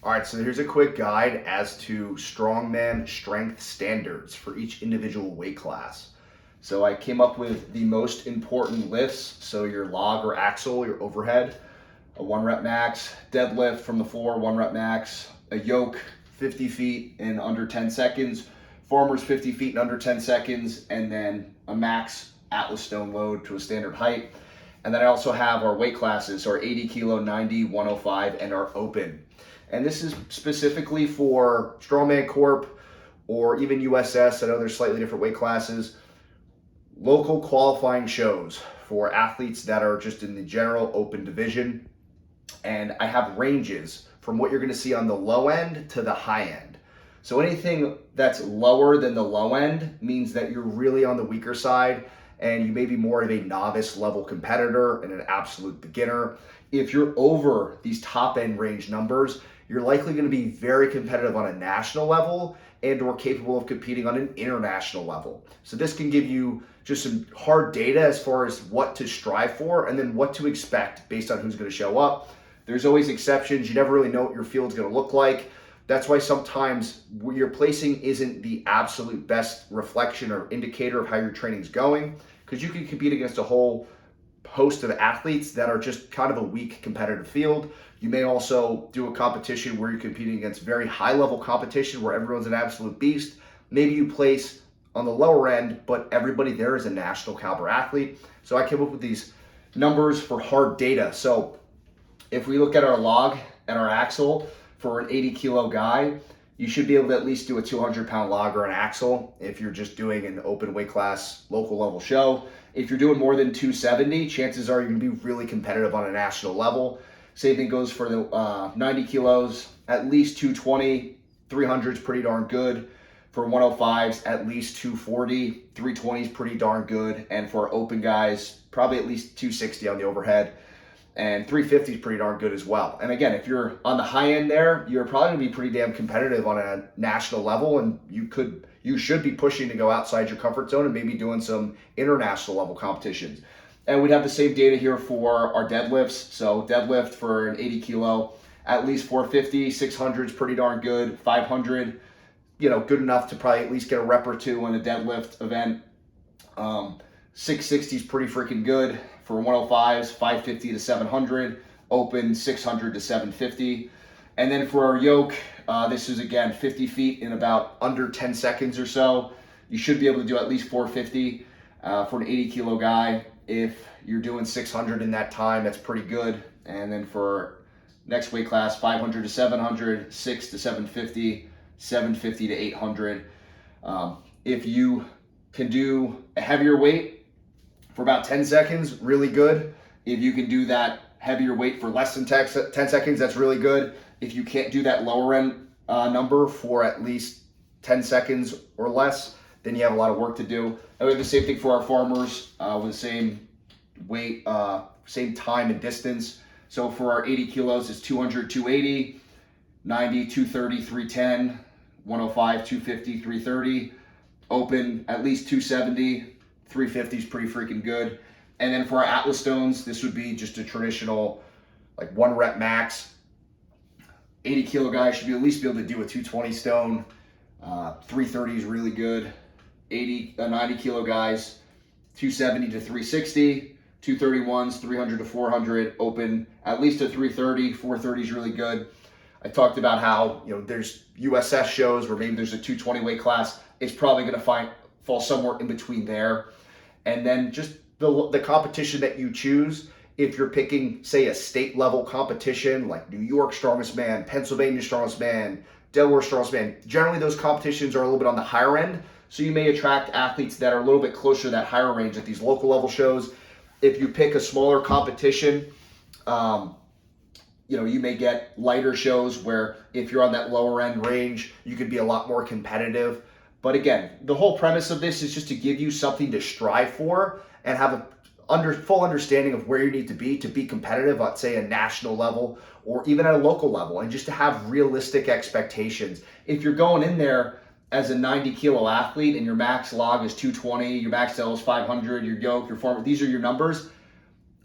All right, so here's a quick guide as to strongman strength standards for each individual weight class. So I came up with the most important lifts. So your log or axle, your overhead, a 1 rep max, deadlift from the floor, 1 rep max, a yoke, 50 feet in under 10 seconds, farmers 50 feet in under 10 seconds, and then a max Atlas stone load to a standard height. And then I also have our weight classes, so our 80 kilo, 90, 105, and our open. And this is specifically for Strongman Corp or even USS. I know there's slightly different weight classes. Local qualifying shows for athletes that are just in the general open division. And I have ranges from what you're going to see on the low end to the high end. So anything that's lower than the low end means that you're really on the weaker side and you may be more of a novice level competitor and an absolute beginner. If you're over these top end range numbers, you're likely going to be very competitive on a national level and or capable of competing on an international level. So this can give you just some hard data as far as what to strive for and then what to expect based on who's going to show up. There's always exceptions. You never really know what your field's going to look like. That's why sometimes your placing isn't the absolute best reflection or indicator of how your training's going, because you can compete against a whole host of athletes that are just kind of a weak competitive field. You may also do a competition where you're competing against very high level competition where everyone's an absolute beast. Maybe you place on the lower end, but everybody there is a national caliber athlete. So I came up with these numbers for hard data. So if we look at our log and our axle for an 80 kilo guy, you should be able to at least do a 200-pound log or an axle if you're just doing an open weight class, local level show. If you're doing more than 270, chances are you're gonna be really competitive on a national level. Same thing goes for the 90 kilos, at least 220, 300 is pretty darn good. For 105s, at least 240, 320 is pretty darn good. And for open guys, probably at least 260 on the overhead. And 350 is pretty darn good as well. And again, if you're on the high end there, you're probably gonna be pretty damn competitive on a national level, and you should be pushing to go outside your comfort zone and maybe doing some international level competitions. And we'd have the same data here for our deadlifts. So deadlift for an 80 kilo, at least 450, 600 is pretty darn good, 500, good enough to probably at least get a rep or two in a deadlift event. 660 is pretty freaking good. For 105s, 550 to 700, open 600 to 750. And then for our yoke, this is again 50 feet in about under 10 seconds or so. You should be able to do at least 450 for an 80 kilo guy. If you're doing 600 in that time, that's pretty good. And then for next weight class, 500 to 700, 6 to 750, 750 to 800. If you can do a heavier weight for about 10 seconds, really good. If you can do that heavier weight for less than 10 seconds, that's really good. If you can't do that lower end number for at least 10 seconds or less, then you have a lot of work to do. And we have the same thing for our farmers with the same weight, same time and distance. So for our 80 kilos, it's 200, 280, 90, 230, 310, 105, 250, 330, open at least 270, 350 is pretty freaking good. And then for our Atlas stones, this would be just a traditional like 1 rep max. 80 kilo guy should at least be able to do a 220 stone. 330 is really good. 90 kilo guys, 270 to 360. 231s, 300 to 400, open at least a 330. 430 is really good. I talked about how there's USS shows where maybe there's a 220 weight class. It's probably going to fall somewhere in between there. And then just the competition that you choose. If you're picking, say, a state level competition like New York Strongest Man, Pennsylvania Strongest Man, Delaware Strongest Man, generally those competitions are a little bit on the higher end. So you may attract athletes that are a little bit closer to that higher range at these local level shows. If you pick a smaller competition, you may get lighter shows where if you're on that lower end range, you could be a lot more competitive. But again, the whole premise of this is just to give you something to strive for and have a full understanding of where you need to be competitive at, say, a national level or even at a local level, and just to have realistic expectations. If you're going in there as a 90 kilo athlete and your max log is 220, your max L is 500, your yoke, your form, these are your numbers.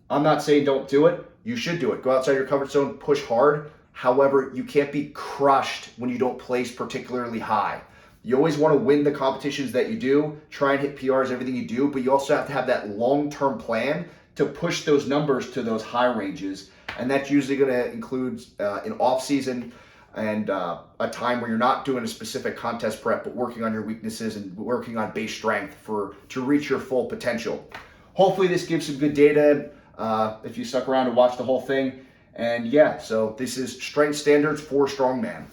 I'm not saying don't do it. You should do it. Go outside your comfort zone, push hard. However, you can't be crushed when you don't place particularly high. You always want to win the competitions that you do, try and hit PRs, everything you do, but you also have to have that long-term plan to push those numbers to those high ranges. And that's usually going to include an off-season and a time where you're not doing a specific contest prep, but working on your weaknesses and working on base strength to reach your full potential. Hopefully this gives some good data if you stuck around and watched the whole thing. And yeah, so this is strength standards for strongman.